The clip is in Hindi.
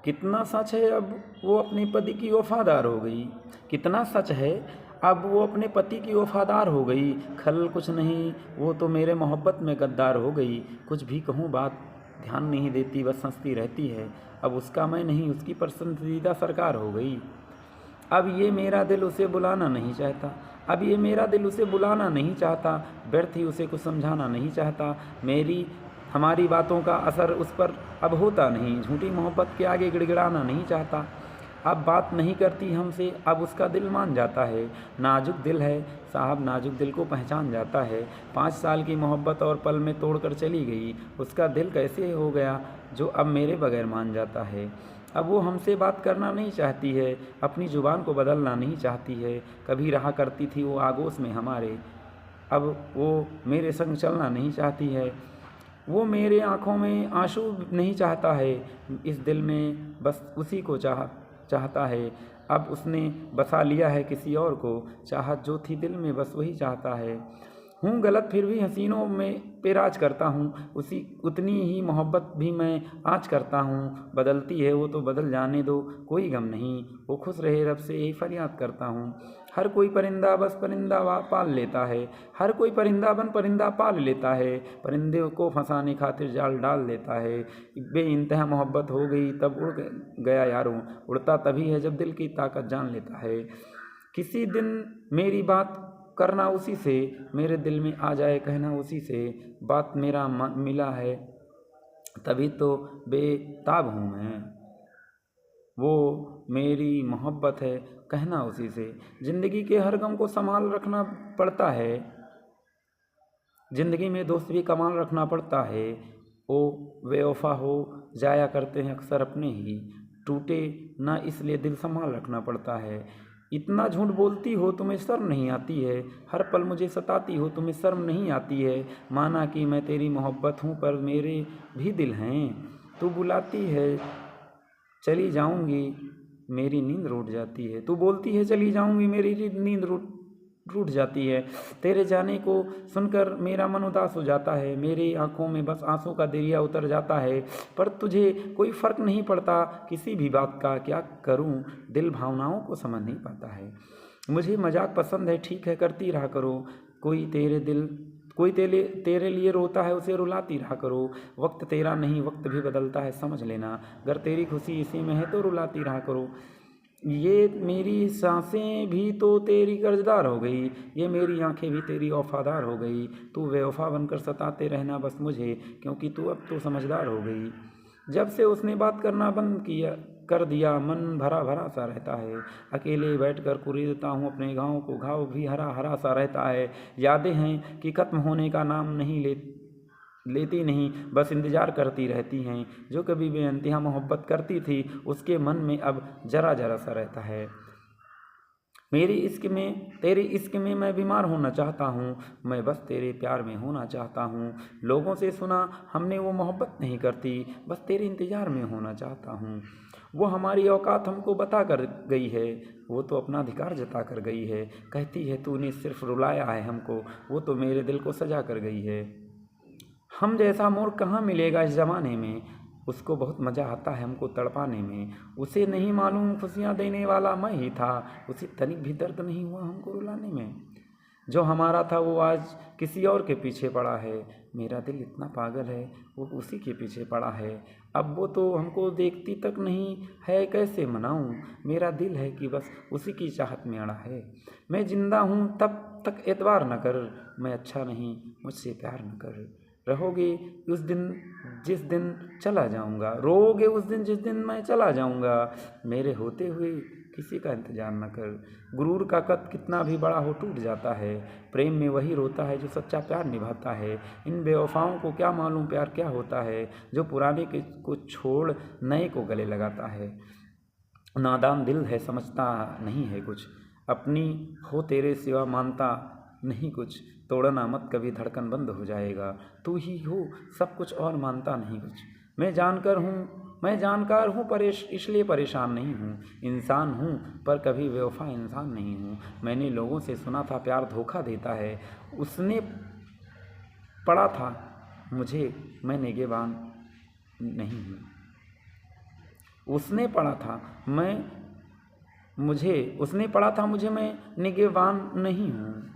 कितना सच है अब वो अपने पति की वफादार हो गई। कितना सच है अब वो अपने पति की वफादार हो गई। खल कुछ नहीं, वो तो मेरे मोहब्बत में गद्दार हो गई। कुछ भी कहूँ बात ध्यान नहीं देती, बस हंसती रहती है। अब उसका मैं नहीं, उसकी पसंदीदा सरकार हो गई। अब ये मेरा दिल उसे बुलाना नहीं चाहता। अब ये मेरा दिल उसे बुलाना नहीं चाहता। व्यर्थ ही उसे कुछ समझाना नहीं चाहता। हमारी बातों का असर उस पर अब होता नहीं। झूठी मोहब्बत के आगे गिड़गिड़ाना नहीं चाहता। अब बात नहीं करती हमसे, अब उसका दिल मान जाता है। नाजुक दिल है साहब, नाजुक दिल को पहचान जाता है। 5 साल की मोहब्बत और पल में तोड़कर चली गई। उसका दिल कैसे हो गया जो अब मेरे बगैर मान जाता है। अब वो हमसे बात करना नहीं चाहती है, अपनी ज़ुबान को बदलना नहीं चाहती है। कभी रहा करती थी वो आगोश में हमारे, अब वो मेरे संग चलना नहीं चाहती है। वो मेरे आँखों में आंसू नहीं चाहता है, इस दिल में बस उसी को चाहता है। अब उसने बसा लिया है किसी और को, चाहत जो थी दिल में बस वही चाहता है। हूँ गलत फिर भी हसीनों में पे राज करता हूँ, उतनी ही मोहब्बत भी मैं आज करता हूँ। बदलती है वो तो बदल जाने दो, कोई गम नहीं, वो खुश रहे रब से यही फरियाद करता हूँ। हर कोई परिंदा बस परिंदा पाल लेता है, हर कोई परिंदा बन परिंदा पाल लेता है। परिंदे को फंसाने खातिर जाल डाल देता है। बेइंतहा मोहब्बत हो गई तब उड़ गया यारों, उड़ता तभी है जब दिल की ताकत जान लेता है। किसी दिन मेरी बात करना उसी से, मेरे दिल में आ जाए कहना उसी से। बात मेरा मिला है तभी तो बेताब हूँ मैं, वो मेरी मोहब्बत है कहना उसी से। ज़िंदगी के हर गम को संभाल रखना पड़ता है, ज़िंदगी में दोस्त भी कमाल रखना पड़ता है। ओ बेवफा हो जाया करते हैं अक्सर अपने ही, टूटे ना इसलिए दिल संभाल रखना पड़ता है। इतना झूठ बोलती हो तुम्हें शर्म नहीं आती है, हर पल मुझे सताती हो तुम्हें शर्म नहीं आती है। माना कि मैं तेरी मोहब्बत हूँ पर मेरे भी दिल हैं, तू बुलाती है चली जाऊंगी मेरी नींद रूठ जाती है। तू बोलती है चली जाऊंगी मेरी नींद रूठ जाती है। तेरे जाने को सुनकर मेरा मन उदास हो जाता है, मेरी आंखों में बस आंसू का दरिया उतर जाता है। पर तुझे कोई फ़र्क नहीं पड़ता किसी भी बात का, क्या करूं दिल भावनाओं को समझ नहीं पाता है। मुझे मजाक पसंद है ठीक है करती रहा करो, कोई तेरे लिए रोता है उसे रुलाती रहा करो। वक्त तेरा नहीं वक्त भी बदलता है समझ लेना, अगर तेरी खुशी इसी में है तो रुलाती रहा करो। ये मेरी सांसें भी तो तेरी कर्जदार हो गई, ये मेरी आंखें भी तेरी वफादार हो गई। तू बेवफा बनकर सताते रहना बस मुझे, क्योंकि तू अब तो समझदार हो गई। जब से उसने बात करना बंद कर दिया मन भरा भरा सा रहता है। अकेले बैठकर कुरेदता हूँ अपने गाँव को, घाव भी हरा हरा सा रहता है। यादें हैं कि खत्म होने का नाम नहीं लेती नहीं, बस इंतज़ार करती रहती हैं। जो कभी बेइंतहा मोहब्बत करती थी उसके मन में अब जरा जरा सा रहता है। तेरे इश्क में मैं बीमार होना चाहता हूँ, मैं बस तेरे प्यार में होना चाहता हूँ। लोगों से सुना हमने वो मोहब्बत नहीं करती, बस तेरे इंतज़ार में होना चाहता हूँ। वो हमारी औकात हमको बता कर गई है, वो तो अपना अधिकार जता कर गई है। कहती है तूने सिर्फ रुलाया है हमको, वो तो मेरे दिल को सजा कर गई है। हम जैसा मोर कहाँ मिलेगा इस ज़माने में, उसको बहुत मज़ा आता है हमको तड़पाने में। उसे नहीं मालूम खुशियाँ देने वाला मैं ही था, उसे तनिक भी दर्द नहीं हुआ हमको रुलाने में। जो हमारा था वो आज किसी और के पीछे पड़ा है, मेरा दिल इतना पागल है वो उसी के पीछे पड़ा है। अब वो तो हमको देखती तक नहीं है, कैसे मनाऊं, मेरा दिल है कि बस उसी की चाहत में अड़ा है। मैं जिंदा हूँ तब तक एतबार न कर, मैं अच्छा नहीं मुझसे प्यार न कर। रहोगे उस दिन जिस दिन चला जाऊंगा, रोओगे उस दिन जिस दिन मैं चला जाऊंगा। मेरे होते हुए किसी का इंतजार न कर। गुरूर का कद कितना भी बड़ा हो टूट जाता है, प्रेम में वही रोता है जो सच्चा प्यार निभाता है। इन बेवफाओं को क्या मालूम प्यार क्या होता है, जो पुराने को छोड़ नए को गले लगाता है। नादान दिल है समझता नहीं है कुछ, अपनी हो तेरे सिवा मानता नहीं कुछ। तोड़ना मत कभी धड़कन बंद हो जाएगा, तू ही हो सब कुछ और मानता नहीं कुछ। मैं जानकार हूँ पर इसलिए परेशान नहीं हूँ। इंसान हूँ पर कभी बेवफा इंसान नहीं हूँ। मैंने लोगों से सुना था प्यार धोखा देता है, उसने पढ़ा था मुझे, मैं निगहबान नहीं हूँ। उसने पढ़ा था मैं मुझे मैं निगहबान नहीं हूँ।